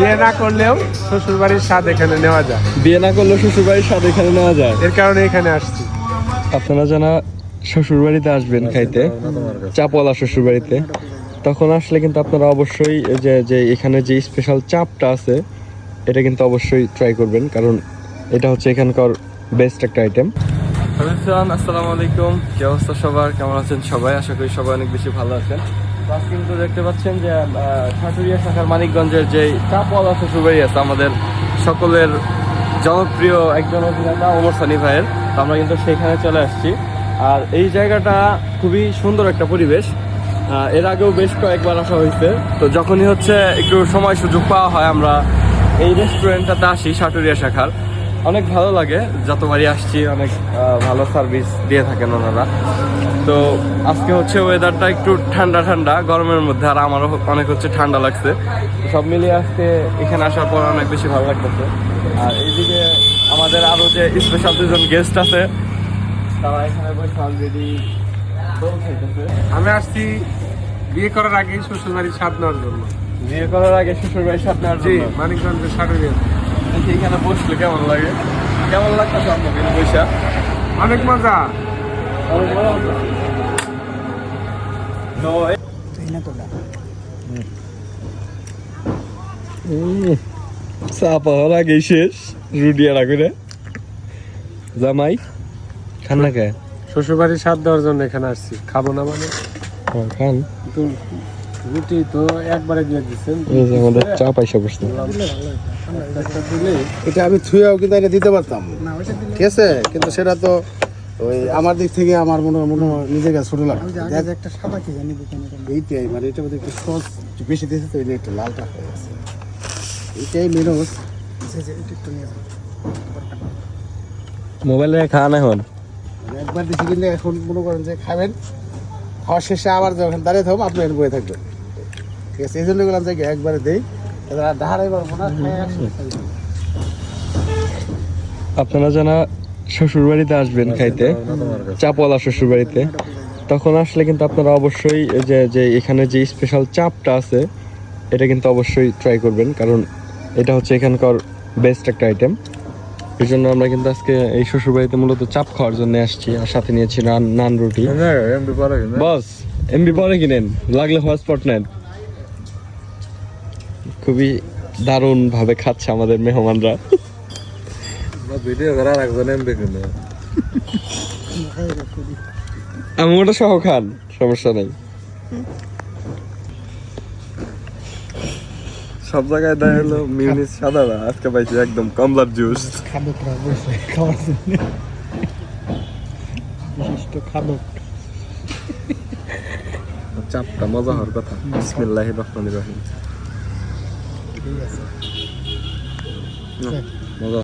বিয়ে না করলেও শ্বশুর বাড়ির স্বাদ এখানে নেওয়া যায়। বিয়ে না করলেও শ্বশুর বাড়ির স্বাদ এখানে নেওয়া যায়, এর কারণে এখানে আসছি। আপনারা যারা শ্বশুর বাড়িতে আসবেন খাইতে, চাপওয়ালা শ্বশুর বাড়িতে, তখন আসলে কিন্তু আপনারা অবশ্যই যে যে এখানে যে স্পেশাল চাপটা আছে এটা কিন্তু অবশ্যই ট্রাই করবেন, কারণ এটা হচ্ছে এখানকার বেস্ট একটা আইটেম। আসসালামু আলাইকুম, কি অবস্থা সবার, কেমন আছেন সবাই? আশা করি সবাই অনেক বেশি ভালো আছেন। আজ কিন্তু দেখতে পাচ্ছেন যে সাটুরিয়া শাখার মানিকগঞ্জের যে চাপওয়ালা শ্বশুরবাড়ি আছে আমাদের সকলের জনপ্রিয় একজন অভিনেতা ওমর সানি ভাইয়ের, তো আমরা কিন্তু সেখানে চলে আসছি। আর এই জায়গাটা খুবই সুন্দর একটা পরিবেশ। এর আগেও বেশ কয়েকবার আসা হয়েছে, তো যখনই হচ্ছে একটু সময় সুযোগ পাওয়া হয় আমরা এই রেস্টুরেন্টটাতে আসি সাটুরিয়া শাখার। অনেক ভালো লাগে, যতবারই আসছি অনেক ভালো সার্ভিস দিয়ে থাকেন ওনারা। তো আজকে হচ্ছে ওয়েদারটা একটু ঠান্ডা ঠান্ডা গরমের মধ্যে, আর আমারও অনেক হচ্ছে ঠান্ডা লাগছে। সব মিলিয়ে আজকে এখানে আসার পর অনেক বেশি ভালো লাগতেছে। আর এইদিকে আমাদের আরও যে স্পেশাল দুজন গেস্ট আছে তারা এখানে বসে অলরেডি দোল খাইতেছে। আমি আসছি বিয়ে করার আগেই শ্বশুর বাড়ির স্বাদ নেওয়ার জন্য। বিয়ে করার আগে শ্বশুর বাড়ির সাথে আর জি, মানিকগঞ্জের সাটুরিয়া। এখানে বসলে কেমন লাগে, কেমন লাগতেছে আপনাকে বৈশা? অনেক মজা। চা পাওয়ার আগে শেষ, রুডিয়া রাখবে জামাই খান না কে? শ্বশুর বাড়ির স্বাদ দেওয়ার জন্য এখানে আসছি, খাবো না মানে খান। কিন্তু রুটি তো একবারে দিয়ে দিচ্ছেন। আমাদের চা পাইসা বসতে এটা আমি থুয়েও কিন্তু এটা দিতে পারতাম, ঠিক আছে, কিন্তু সেটা তো ওই আমার দিক থেকে আমার মনে হয় নিজের কাছে ছোট লাগে। একটা সাদা কি জানি এইটাই মানে এটা মধ্যে একটু সস বেশি দিয়েছে, তো এটা একটু লালটা হয়ে গেছে। এটাই মেনস মোবাইলে খান এখন একবার দিচ্ছি, কিন্তু এখন মনে করেন যে খাবেন, খাওয়ার শেষে আবার যখন দাঁড়িয়ে থাকবো আপনি এর বয়ে থাকবেন, ঠিক আছে। এই জন্য গেলাম যে একবারে দেই, ধারাই পারবো না। আপনারা যারা শ্বশুর বাড়িতে আসবেন খাইতে, চাপওয়ালা শ্বশুর বাড়িতে, তখন আসলে কিন্তু আপনারা অবশ্যই যে যে এখানে যে স্পেশাল চাপটা আছে এটা কিন্তু অবশ্যই ট্রাই করবেন, কারণ এটা হচ্ছে এখানকার বেস্ট একটা আইটেম। এই জন্য আমরা কিন্তু আজকে এই শ্বশুর বাড়িতে মূলত চাপ খাওয়ার জন্য আসছি, আর সাথে নিয়েছি নান রুটি। বস এমবি পরে কিনেন, লাগলে হটস্পট নেন। খুবই দারুণ ভাবে খাচ্ছে আমাদের মেহমানরা। ভিডিও করার একজন এমবি কিনে আমি ওটা সহ খান, সমস্যা নেই। সব জায়গায় দেয় হলো মিউনিস সাদা, আজকে পাইছি একদম কমলার জুস। খাদক বসে খাওয়ার জন্য বিশিষ্ট খাদক। চাপটা মজা হওয়ার কথা। বিসমিল্লাহির রহমানির রহিম। ঠিক আছে। মজা।